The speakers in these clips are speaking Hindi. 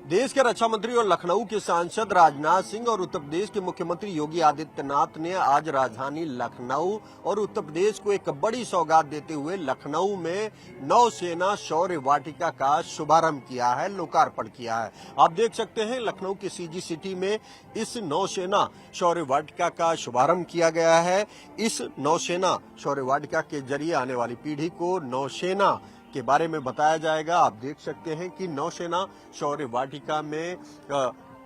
देश के रक्षा मंत्री और लखनऊ के सांसद राजनाथ सिंह और उत्तर प्रदेश के मुख्यमंत्री योगी आदित्यनाथ ने आज राजधानी लखनऊ और उत्तर प्रदेश को एक बड़ी सौगात देते हुए लखनऊ में नौसेना शौर्य वाटिका का शुभारंभ किया है, लोकार्पण किया है। आप देख सकते हैं लखनऊ के सीजी सिटी में इस नौसेना शौर्य वाटिका का शुभारंभ किया गया है। इस नौसेना शौर्य वाटिका के जरिए आने वाली पीढ़ी को नौसेना के बारे में बताया जाएगा। आप देख सकते हैं कि नौसेना शौर्य वाटिका में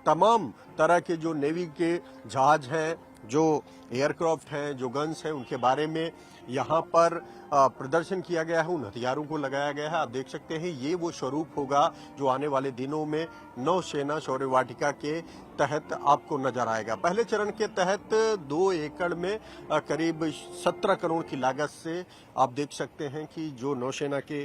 तमाम तरह के जो नेवी के जहाज हैं, जो एयरक्राफ्ट हैं, जो गन्स हैं, उनके बारे में यहाँ पर प्रदर्शन किया गया है, उन हथियारों को लगाया गया है। आप देख सकते हैं ये वो स्वरूप होगा जो आने वाले दिनों में नौसेना शौर्य वाटिका के तहत आपको नजर आएगा। पहले चरण के तहत 2 एकड़ में करीब 17 करोड़ की लागत से आप देख सकते हैं कि जो नौसेना के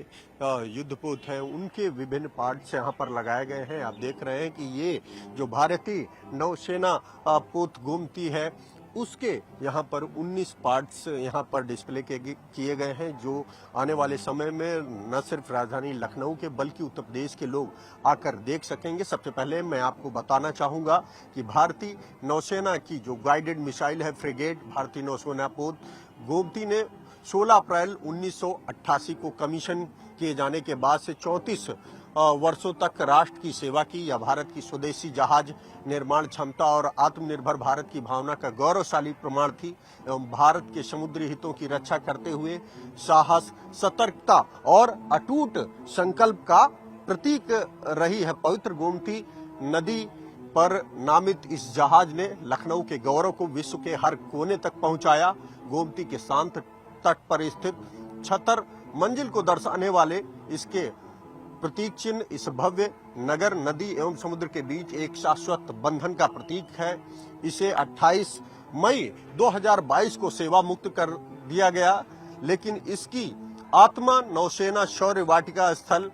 युद्धपोत हैं उनके विभिन्न पार्ट्स यहाँ पर लगाए गए हैं। आप देख रहे हैं कि ये जो भारतीय नौसेना पोत गोमती है उसके यहाँ पर 19 पार्ट्स यहाँ पर डिस्प्ले किए गए हैं, जो आने वाले समय में न सिर्फ राजधानी लखनऊ के बल्कि उत्तर प्रदेश के लोग आकर देख सकेंगे। सबसे पहले मैं आपको बताना चाहूँगा कि भारतीय नौसेना की जो गाइडेड मिसाइल है फ्रिगेट भारतीय नौसेना पोत गोमती ने 16 अप्रैल 1988 को कमीशन किए जाने के बाद से 34 वर्षों तक राष्ट्र की सेवा की। यह भारत की स्वदेशी जहाज निर्माण क्षमता और आत्मनिर्भर भारत की भावना का गौरवशाली प्रमाण थी एवं भारत के समुद्री हितों की रक्षा करते हुए साहस, सतर्कता और अटूट संकल्प का प्रतीक रही है। पवित्र गोमती नदी पर नामित इस जहाज ने लखनऊ के गौरव को विश्व के हर कोने तक पहुंचाया। गोमती के शांत तट पर स्थित 76 मंजिल को दर्शाने वाले इसके प्रतीक चिन्ह इस भव्य नगर नदी एवं समुद्र के बीच एक शाश्वत बंधन का प्रतीक है। इसे 28 मई 2022 को सेवा मुक्त कर दिया गया, लेकिन इसकी आत्मा नौसेना शौर्य वाटिका स्थल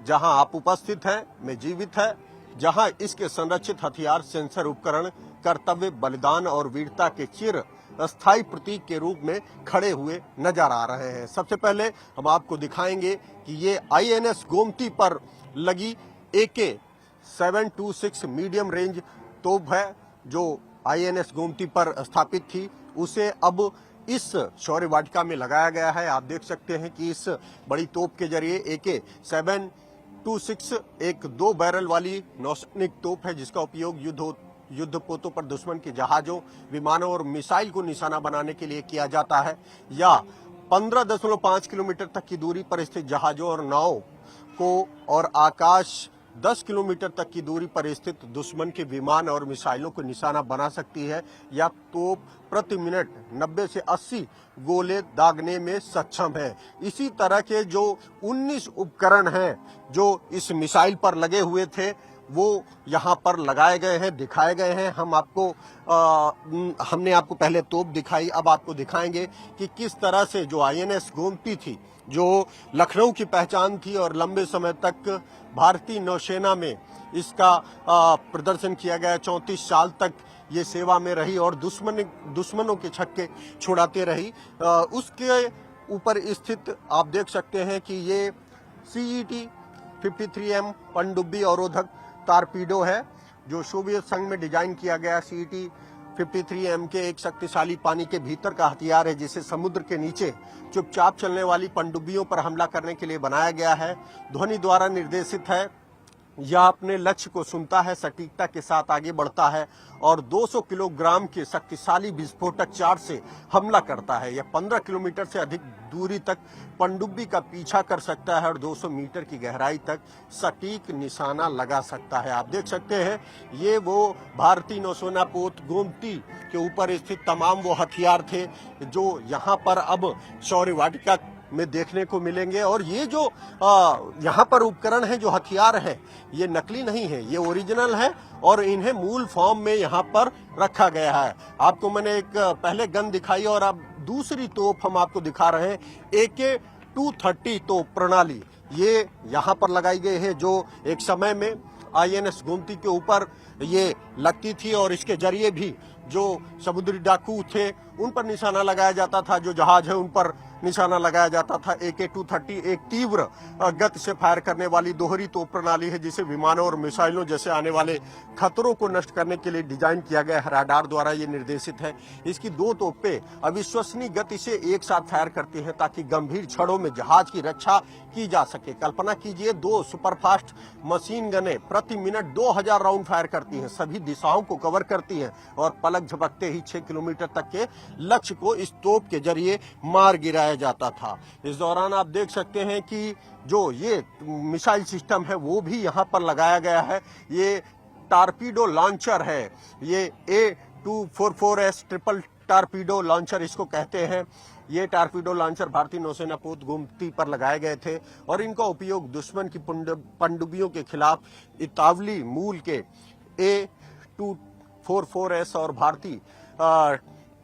जहां आप उपस्थित हैं में जीवित है, जहां इसके संरक्षित हथियार, सेंसर उपकरण, कर्तव्य, बलिदान और वीरता के चिर अस्थायी प्रतीक के रूप में खड़े हुए नजर आ रहे हैं। सबसे पहले हम आपको दिखाएंगे कि ये INS गोमती पर लगी AK-726 मीडियम रेंज तोप है, जो INS गोमती पर स्थापित थी, उसे अब इस शौर्य वाटिका में लगाया गया है। आप देख सकते हैं कि इस बड़ी तोप के जरिए AK-726 एक 2 बैरल वाली नौसैनिक तोप है, जिसका उपयोग युद्धपोतों पर दुश्मन के जहाजों, विमानों और मिसाइल को निशाना बनाने के लिए किया जाता है, या 15.5 किलोमीटर तक की दूरी पर स्थित जहाजों और नावों को और आकाश 10 किलोमीटर तक की दूरी पर स्थित दुश्मन के विमान और मिसाइलों को निशाना बना सकती है। यह तोप प्रति मिनट 90 से 80 गोले दागने में सक्षम है। इसी तरह के जो 19 उपकरण हैं जो इस मिसाइल पर लगे हुए थे वो यहाँ पर लगाए गए हैं, दिखाए गए हैं। हमने आपको पहले तोप दिखाई, अब आपको दिखाएंगे कि किस तरह से जो INS गोमती थी, जो लखनऊ की पहचान थी और लंबे समय तक भारतीय नौसेना में इसका प्रदर्शन किया गया, 34 साल तक ये सेवा में रही और दुश्मनों के छक्के छुड़ाते रही। उसके ऊपर स्थित आप देख सकते हैं कि ये CET 53M पनडुब्बी अवरोधक टारपीडो है, जो सोवियत संघ में डिजाइन किया गया CET 53M के एक शक्तिशाली पानी के भीतर का हथियार है, जिसे समुद्र के नीचे चुपचाप चलने वाली पनडुब्बियों पर हमला करने के लिए बनाया गया है। ध्वनि द्वारा निर्देशित है, यह अपने लक्ष्य को सुनता है, सटीकता के साथ आगे बढ़ता है और 200 किलोग्राम के शक्तिशाली विस्फोटक चार्ज से हमला करता है। यह 15 किलोमीटर से अधिक दूरी तक पनडुब्बी का पीछा कर सकता है और 200 मीटर की गहराई तक सटीक निशाना लगा सकता है। आप देख सकते हैं ये वो भारतीय नौसेना पोत गोमती के ऊपर स्थित तमाम वो हथियार थे जो यहाँ पर अब शौर्य वाटिका में देखने को मिलेंगे। और ये जो यहाँ पर उपकरण है, जो हथियार है, ये नकली नहीं है, ये ओरिजिनल है और इन्हें मूल फॉर्म में यहाँ पर रखा गया है। आपको मैंने एक पहले गन दिखाई और अब दूसरी तोप हम आपको दिखा रहे हैं, AK-230 तोप प्रणाली। ये यहाँ पर लगाई गई है, जो एक समय में INS गोमती के ऊपर ये लगती थी और इसके जरिए भी जो समुद्री डाकू थे उन पर निशाना लगाया जाता था, जो जहाज है उन पर निशाना लगाया जाता था। AK-230 एक तीव्र गति से फायर करने वाली दोहरी तोप प्रणाली है, जिसे विमानों और मिसाइलों जैसे आने वाले खतरों को नष्ट करने के लिए डिजाइन किया गया है। रडार द्वारा ये निर्देशित है। इसकी 2 तोपें अविश्वसनीय गति से एक साथ फायर करती हैं ताकि गंभीर क्षणों में जहाज की रक्षा की जा सके। कल्पना कीजिए, 2 सुपरफास्ट मशीन गनें प्रति मिनट 2000 राउंड फायर करती हैं, सभी दिशाओं को कवर करती हैं और पलक झपकते ही 6 किलोमीटर तक के लक्ष्य को इस तोप के जरिए मार गिराया जाता था। इस दौरान आप देख सकते हैं कि जो ये मिसाइल सिस्टम है वो भी यहाँ पर लगाया गया है। ये टारपीडो लॉन्चर है, ये A244S ट्रिपल टारपीडो लॉन्चर इसको कहते हैं। ये टारपीडो लॉन्चर भारतीय नौसेना पोत गोमती पर लगाए गए थे और इनका उपयोग दुश्मन की पनडुब्बियों के खिलाफ इतावली मूल के A244S और भारतीय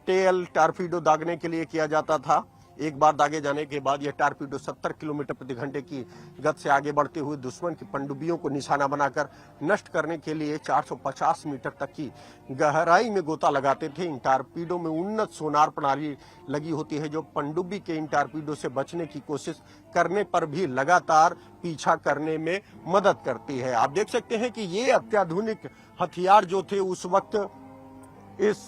टेल टारपीडो दागने के लिए किया जाता था। एक बार दागे जाने के बाद यह टारपीडो 70 किलोमीटर प्रति घंटे की गति से आगे बढ़ते हुए दुश्मन की पनडुब्बियों को निशाना बनाकर नष्ट करने के लिए 450 मीटर तक की गहराई में गोता लगाते थे। इन टारपीडो में उन्नत सोनार प्रणाली लगी होती है, जो पनडुब्बी के इन टारपीडो से बचने की कोशिश करने पर भी लगातार पीछा करने में मदद करती है। आप देख सकते हैं कि ये अत्याधुनिक हथियार जो थे उस वक्त इस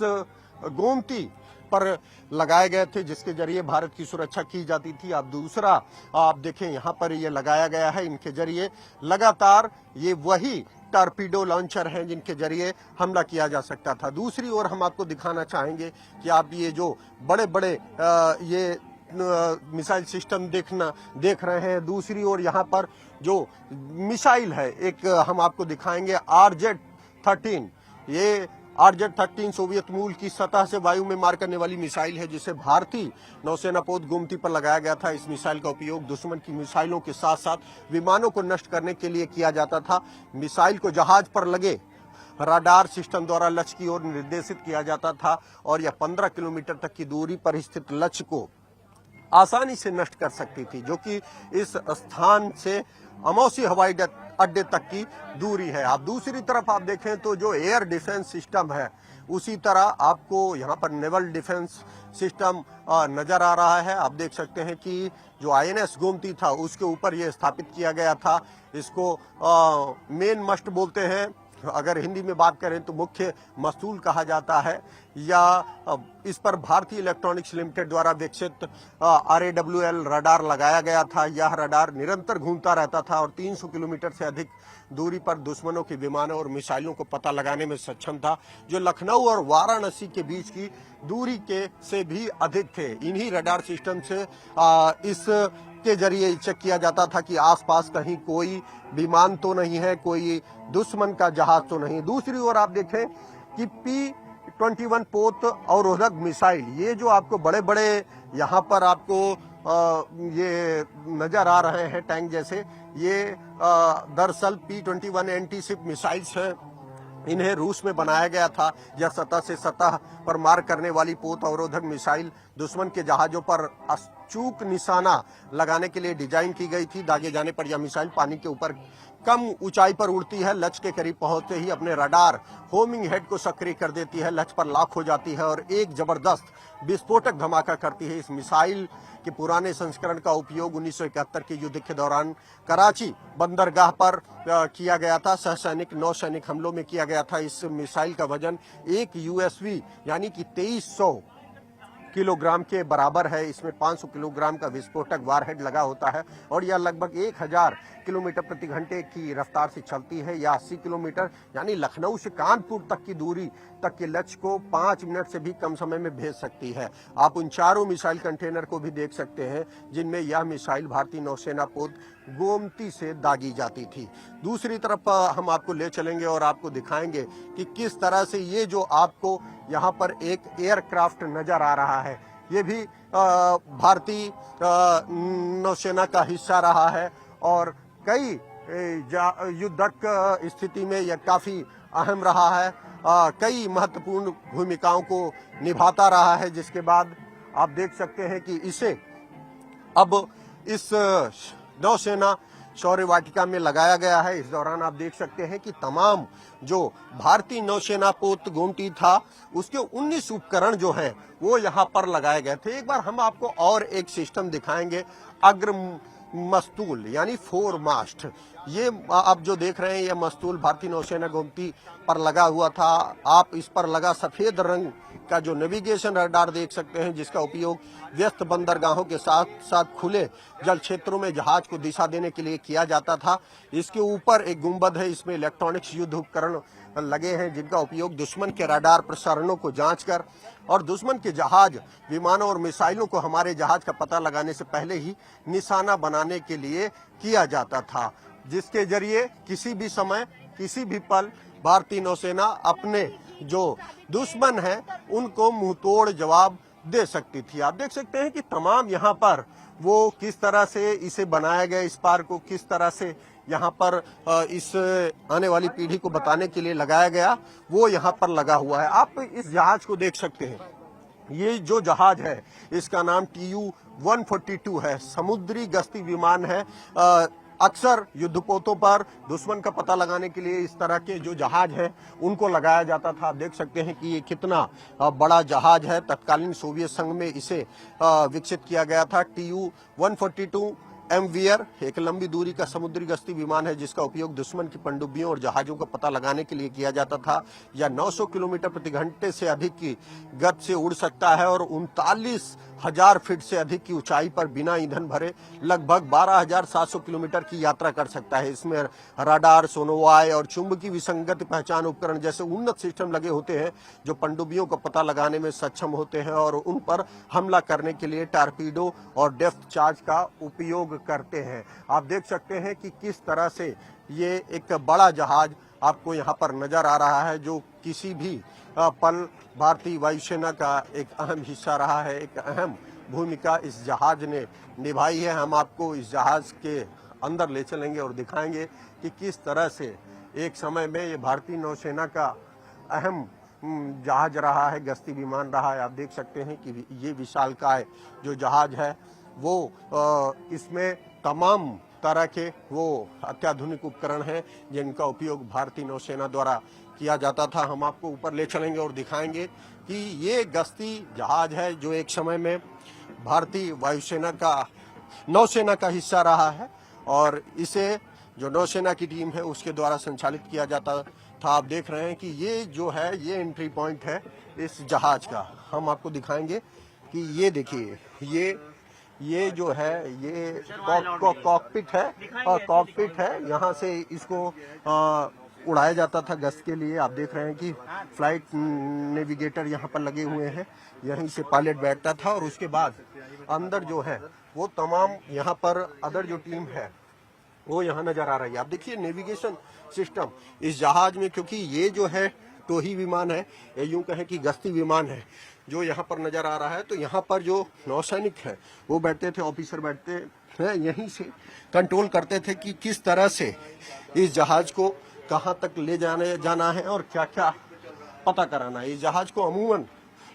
गोमती पर लगाए गए थे, जिसके जरिए भारत की सुरक्षा की जाती थी। अब दूसरा आप देखें, यहाँ पर ये लगाया गया है, इनके जरिए लगातार ये वही टारपीडो लॉन्चर हैं जिनके जरिए हमला किया जा सकता था। दूसरी ओर हम आपको दिखाना चाहेंगे कि आप ये जो बड़े बड़े ये मिसाइल सिस्टम देख रहे हैं। दूसरी ओर यहाँ पर जो मिसाइल है एक हम आपको दिखाएंगे, RZ-13। ये RZ-13 सोवियत मूल की सतह से वायु में मार करने वाली मिसाइल है, जिसे भारतीय नौसेना पोत गोमती पर लगाया गया था। इस मिसाइल का उपयोग दुश्मन की मिसाइलों के साथ साथ विमानों को नष्ट करने के लिए किया जाता था। मिसाइल को जहाज पर लगे रडार सिस्टम द्वारा लक्ष्य की ओर निर्देशित किया जाता था और यह 15 किलोमीटर तक की दूरी पर स्थित लक्ष्य को आसानी से नष्ट कर सकती थी, जो कि इस स्थान से अमौसी हवाई अड्डे तक की दूरी है। आप दूसरी तरफ आप देखें तो जो एयर डिफेंस सिस्टम है, उसी तरह आपको यहाँ पर नेवल डिफेंस सिस्टम नजर आ रहा है। आप देख सकते हैं कि जो INS गोमती था उसके ऊपर यह स्थापित किया गया था। इसको मेन मस्ट बोलते हैं, अगर हिंदी में बात करें तो मुख्य मस्तूल कहा जाता है, या इस पर भारतीय इलेक्ट्रॉनिक्स लिमिटेड द्वारा विकसित RAWL रडार लगाया गया था। यह रडार निरंतर घूमता रहता था और 300 किलोमीटर से अधिक दूरी पर दुश्मनों के विमानों और मिसाइलों को पता लगाने में सक्षम था, जो लखनऊ और वाराणसी के बीच की दूरी के से भी अधिक थे। इन्हीं रडार सिस्टम से इस के जरिए चेक किया जाता था कि आसपास कहीं कोई विमान तो नहीं है, कोई दुश्मन का जहाज तो नहीं। दूसरी ओर आप देखें कि P-21 पोत अवरोधक मिसाइल, ये जो आपको बड़े बड़े यहाँ पर आपको ये नजर आ रहे हैं टैंक जैसे, ये दरअसल P-21 एंटी-शिप मिसाइल्स हैं। इन्हें रूस में बनाया गया था। यह सतह से सतह पर मार करने वाली पोत अवरोधक मिसाइल दुश्मन के जहाजों पर अचूक निशाना लगाने के लिए डिजाइन की गई थी। दागे जाने पर यह मिसाइल पानी के ऊपर कम ऊंचाई पर उड़ती है, लक्ष्य के करीब पहुंचते ही अपने रडार होमिंग हेड को सक्रिय कर देती है, लक्ष्य पर लॉक हो जाती है और एक जबरदस्त विस्फोटक धमाका करती है। इस मिसाइल के पुराने संस्करण का उपयोग 1971 के युद्ध के दौरान कराची बंदरगाह पर किया गया था। सैनिक नौसैनिक हमलों में किया गया था। इस मिसाइल का वजन 1 USV यानी कि 2300 किलोग्राम के बराबर है। इसमें 500 किलोग्राम का विस्फोटक वारहेड लगा होता है और यह लगभग 1000 किलोमीटर प्रति घंटे की रफ्तार से चलती है। यह 80 किलोमीटर यानी लखनऊ से कानपुर तक की दूरी तक के लक्ष्य को 5 मिनट से भी कम समय में भेज सकती है। आप उन चारों मिसाइल कंटेनर को भी देख सकते हैं जिनमें यह मिसाइल भारतीय नौसेना पोत गोमती से दागी जाती थी। दूसरी तरफ हम आपको ले चलेंगे और आपको दिखाएंगे कि किस तरह से ये जो आपको यहाँ पर एक एयरक्राफ्ट नजर आ रहा है, ये भी भारतीय नौसेना का हिस्सा रहा है और कई युद्धक स्थिति में यह काफी अहम रहा है। कई महत्वपूर्ण भूमिकाओं को निभाता रहा है, जिसके बाद आप देख सकते हैं कि इसे अब इस नौसेना शौर्य वाटिका में लगाया गया है। इस दौरान आप देख सकते हैं कि तमाम जो भारतीय नौसेना पोत गोमती था उसके 19 उपकरण जो हैं वो यहाँ पर लगाए गए थे। एक बार हम आपको और एक सिस्टम दिखाएंगे, अग्र मस्तूल यानी फोर मास्ट। ये आप जो देख रहे हैं ये मस्तूल भारतीय नौसेना गोमती पर लगा हुआ था। आप इस पर लगा सफेद रंग का जो नेविगेशन रडार देख सकते हैं, जिसका उपयोग व्यस्त बंदरगाहों के साथ साथ खुले जल क्षेत्रों में जहाज को दिशा देने के लिए किया जाता था। इसके ऊपर एक गुंबद है, इसमें इलेक्ट्रॉनिक्स युद्ध उपकरण लगे हैं जिनका उपयोग दुश्मन के रडार प्रसारणों को जांचकर और दुश्मन के जहाज, विमानों और मिसाइलों को हमारे जहाज का पता लगाने से पहले ही निशाना बनाने के लिए किया जाता था, जिसके जरिए किसी भी समय किसी भी पल भारतीय नौसेना अपने जो दुश्मन है उनको मुंहतोड़ जवाब दे सकती थी। आप देख सकते हैं कि तमाम यहाँ पर वो किस तरह से इसे बनाया गया, इस पार को किस तरह से यहाँ पर इस आने वाली पीढ़ी को बताने के लिए लगाया गया, वो यहाँ पर लगा हुआ है। आप इस जहाज को देख सकते हैं, ये जो जहाज है इसका नाम TU-142 है, समुद्री गश्ती विमान है। अक्सर युद्धपोतों पर दुश्मन का पता लगाने के लिए इस तरह के जो जहाज हैं उनको लगाया जाता था। आप देख सकते हैं कि ये कितना बड़ा जहाज है। तत्कालीन सोवियत संघ में इसे विकसित किया गया था। TU-142 एमवीआर एक लंबी दूरी का समुद्री गश्ती विमान है जिसका उपयोग दुश्मन की पनडुब्बियों और जहाजों का पता लगाने के लिए किया जाता था। यह 900 किलोमीटर प्रति घंटे से अधिक की गति से उड़ सकता है और 39,000 फीट से अधिक की ऊंचाई पर बिना ईंधन भरे लगभग 12,700 किलोमीटर की यात्रा कर सकता है। इसमें रडार, सोनोवाय और चुंबकीय विसंगत पहचान उपकरण जैसे उन्नत सिस्टम लगे होते हैं जो पनडुब्बियों का पता लगाने में सक्षम होते हैं और उन पर हमला करने के लिए टारपीडो और डेप्थ चार्ज का उपयोग करते हैं। आप देख सकते हैं कि किस तरह से ये एक बड़ा जहाज आपको यहाँ पर नजर आ रहा है जो किसी भी पल भारतीय वायुसेना का एक अहम हिस्सा रहा है। एक अहम भूमिका इस जहाज ने निभाई है। हम आपको इस जहाज के अंदर ले चलेंगे और दिखाएंगे कि किस तरह से एक समय में ये भारतीय नौसेना का अहम जहाज रहा है, गश्ती विमान रहा है। आप देख सकते हैं कि ये विशालकाय जो जहाज है वो इसमें तमाम तरह के वो अत्याधुनिक उपकरण हैं जिनका उपयोग भारतीय नौसेना द्वारा किया जाता था। हम आपको ऊपर ले चलेंगे और दिखाएंगे कि ये गश्ती जहाज है जो एक समय में भारतीय वायुसेना का नौसेना का हिस्सा रहा है और इसे जो नौसेना की टीम है उसके द्वारा संचालित किया जाता था। आप देख रहे हैं कि ये जो है ये एंट्री पॉइंट है इस जहाज का। हम आपको दिखाएंगे कि ये देखिए ये जो है ये कॉकपिट है और कॉकपिट है, यहाँ से इसको उड़ाया जाता था गश्त के लिए। आप देख रहे हैं कि फ्लाइट नेविगेटर यहाँ पर लगे हुए हैं, यहीं से पायलट बैठता था और उसके बाद अंदर जो है वो तमाम यहाँ पर अदर जो टीम है वो यहाँ नजर आ रही है। आप देखिए नेविगेशन सिस्टम इस जहाज में, क्योंकि ये जो है टोही विमान है, यूं कहें कि गश्ती विमान है जो यहाँ पर नजर आ रहा है। तो यहाँ पर जो नौसैनिक है वो बैठते थे, ऑफिसर बैठते हैं, यहीं से कंट्रोल करते थे कि किस तरह से इस जहाज को कहाँ तक ले जाना है और क्या क्या पता कराना है। इस जहाज को अमूमन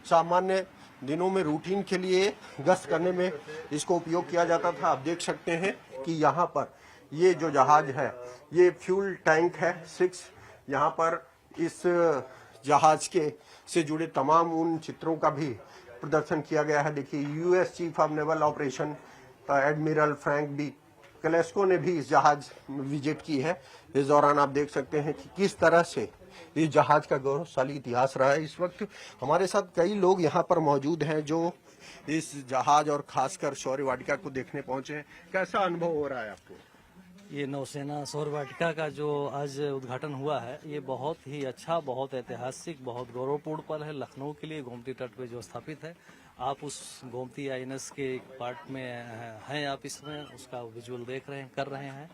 सामान्य दिनों में रूटीन के लिए गश्त करने में इसको उपयोग किया जाता था। आप देख सकते हैं कि यहाँ पर ये जो जहाज है ये फ्यूल टैंक है 6। यहाँ पर इस जहाज के से जुड़े तमाम उन चित्रों का भी प्रदर्शन किया गया है। देखिए US chief of naval operation admiral Frank B Kelso ने भी इस जहाज विजिट की है। इस दौरान आप देख सकते हैं कि किस तरह से इस जहाज का गौरवशाली इतिहास रहा है। इस वक्त हमारे साथ कई लोग यहाँ पर मौजूद हैं जो इस जहाज और खासकर शौर्य वाटिका को देखने पहुंचे हैं। कैसा अनुभव हो रहा है आपको? ये नौसेना शौर्य वाटिका का जो आज उद्घाटन हुआ है ये बहुत ही अच्छा, बहुत ऐतिहासिक, बहुत गौरवपूर्ण पल है लखनऊ के लिए। गोमती तट पे जो स्थापित है, आप उस गोमती आईएनएस के एक पार्ट में हैं, आप इसमें उसका विजुअल देख रहे हैं, कर रहे हैं।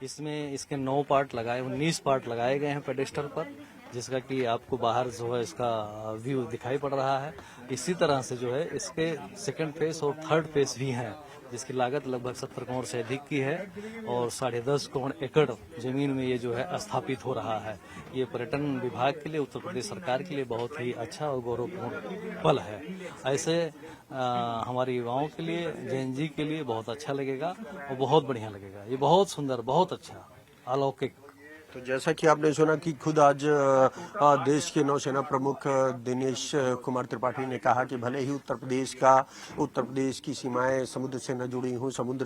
इसमें इसके 9 पार्ट लगाए, 19 पार्ट लगाए गए हैं पेडेस्टल पर, जिसका कि आपको बाहर जो है इसका व्यू दिखाई पड़ रहा है। इसी तरह से जो है इसके सेकंड फेस और थर्ड फेस भी हैं, जिसकी लागत लगभग 70 करोड़ से अधिक की है और 10.5 करोड़ एकड़ जमीन में ये जो है स्थापित हो रहा है। ये पर्यटन विभाग के लिए, उत्तर प्रदेश सरकार के लिए बहुत ही अच्छा और गौरवपूर्ण पल है। ऐसे हमारे युवाओं के लिए, जैन जी के लिए बहुत अच्छा लगेगा और बहुत बढ़िया लगेगा। ये बहुत सुंदर, बहुत अच्छा, अलौकिक। तो जैसा कि आपने सुना कि खुद आज देश के नौसेना प्रमुख दिनेश कुमार त्रिपाठी ने कहा कि भले ही उत्तर प्रदेश की सीमाएं समुद्र से न जुड़ी हों, समुद्र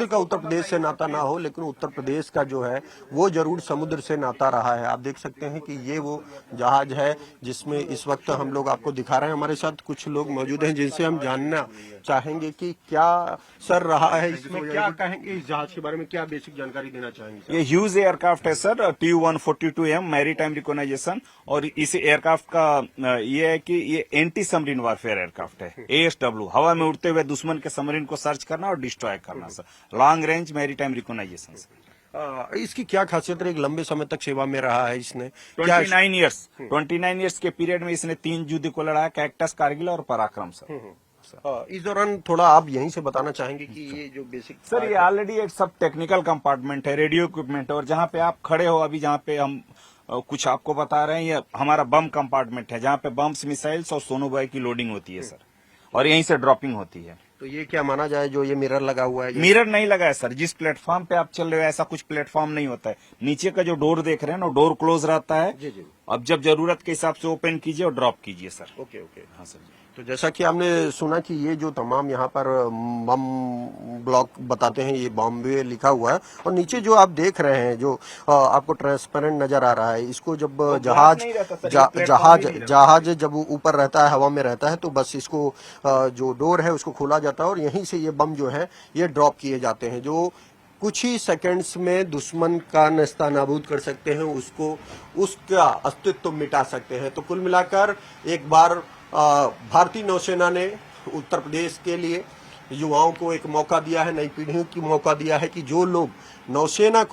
का उत्तर प्रदेश से नाता ना हो, लेकिन उत्तर प्रदेश का जो है वो जरूर समुद्र से नाता रहा है। आप देख सकते हैं कि ये वो जहाज है जिसमें इस वक्त हम लोग आपको दिखा रहे हैं। हमारे साथ कुछ लोग मौजूद हैं जिनसे हम जानना चाहेंगे कि क्या सर रहा है इसमें, क्या कहेंगे इस जहाज के बारे में, क्या बेसिक जानकारी देना चाहेंगे? ये ह्यूज एयरक्राफ्ट है सर, TU-142M मैरीटाइम रिकॉग्नाइजेशन। और इस एयरक्राफ्ट का ये है कि ये एंटी सबमरीन वारफेयर एयरक्राफ्ट है। ASW, हवा में उड़ते हुए दुश्मन के सबमरीन को सर्च करना और डिस्ट्रॉय करना sir. Long range maritime recognisation sir. इसकी क्या खासियत है? एक लंबे समय तक सेवा में रहा है इसने, 29 ईयर्स के पीरियड में इसने 3 युद्ध को लड़ा, कैक्टस, कारगिल और पराक्रम सर। इस दौरान थोड़ा आप यहीं से बताना चाहेंगे कि ये जो बेसिक सर ये ऑलरेडी एक सब टेक्निकल कंपार्टमेंट है, रेडियो इक्विपमेंट है। और जहाँ पे आप खड़े हो अभी, जहाँ पे हम कुछ आपको बता रहे हैं, ये हमारा बम कंपार्टमेंट है, जहाँ पे बम्स, मिसाइल्स और सोनोबॉय की लोडिंग होती है सर, और यहीं से ड्रॉपिंग होती है। तो ये क्या माना जाए जो ये मिरर लगा हुआ है? मिरर नहीं लगा है सर। जिस प्लेटफॉर्म पे आप चल रहे हो ऐसा कुछ प्लेटफॉर्म नहीं होता है। नीचे का जो डोर देख रहे हैं ना, डोर क्लोज रहता है। जी जी। अब जब जरूरत के हिसाब से ओपन कीजिए और ड्रॉप कीजिए सर। Okay okay. हाँ सर जी। तो जैसा कि आपने सुना कि ये जो तमाम यहाँ पर बम ब्लॉक बताते हैं, ये बॉम्बे लिखा हुआ है, और नीचे जो आप देख रहे हैं जो आपको ट्रांसपेरेंट नजर आ रहा है, इसको जब जहाज जब ऊपर रहता है, हवा में रहता है, तो बस इसको जो डोर है उसको खोला जाता है और यहीं से ये बम जो है ये ड्रॉप किए जाते हैं, जो कुछ ही सेकंड्स में दुश्मन का नेस्तनाबूद कर सकते हैं, उसका अस्तित्व मिटा सकते हैं। तो कुल मिलाकर एक बार भारतीय नौसेना ने उत्तर प्रदेश के लिए युवाओं को एक मौका दिया है, नई पीढ़ियों की मौका दिया है कि जो लोग नौसेना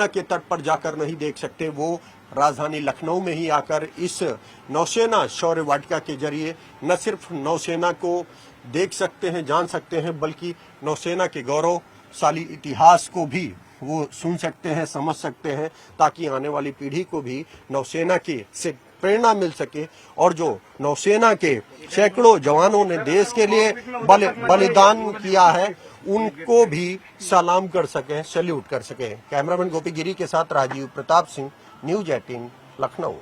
के तट पर जाकर नहीं देख सकते, वो राजधानी लखनऊ में ही आकर इस नौसेना शौर्य वाटिका के जरिए न सिर्फ नौसेना को देख सकते हैं, जान सकते हैं, बल्कि नौसेना के गौरवशाली इतिहास को भी वो सुन सकते हैं, समझ सकते हैं, ताकि आने वाली पीढ़ी को भी नौसेना के से प्रेरणा मिल सके और जो नौसेना के सैकड़ों जवानों ने देश के लिए बलिदान किया है उनको भी सलाम कर सके, सैल्यूट कर सके। कैमरामैन गोपी गिरी के साथ राजीव प्रताप सिंह, न्यूज़ 18 लखनऊ।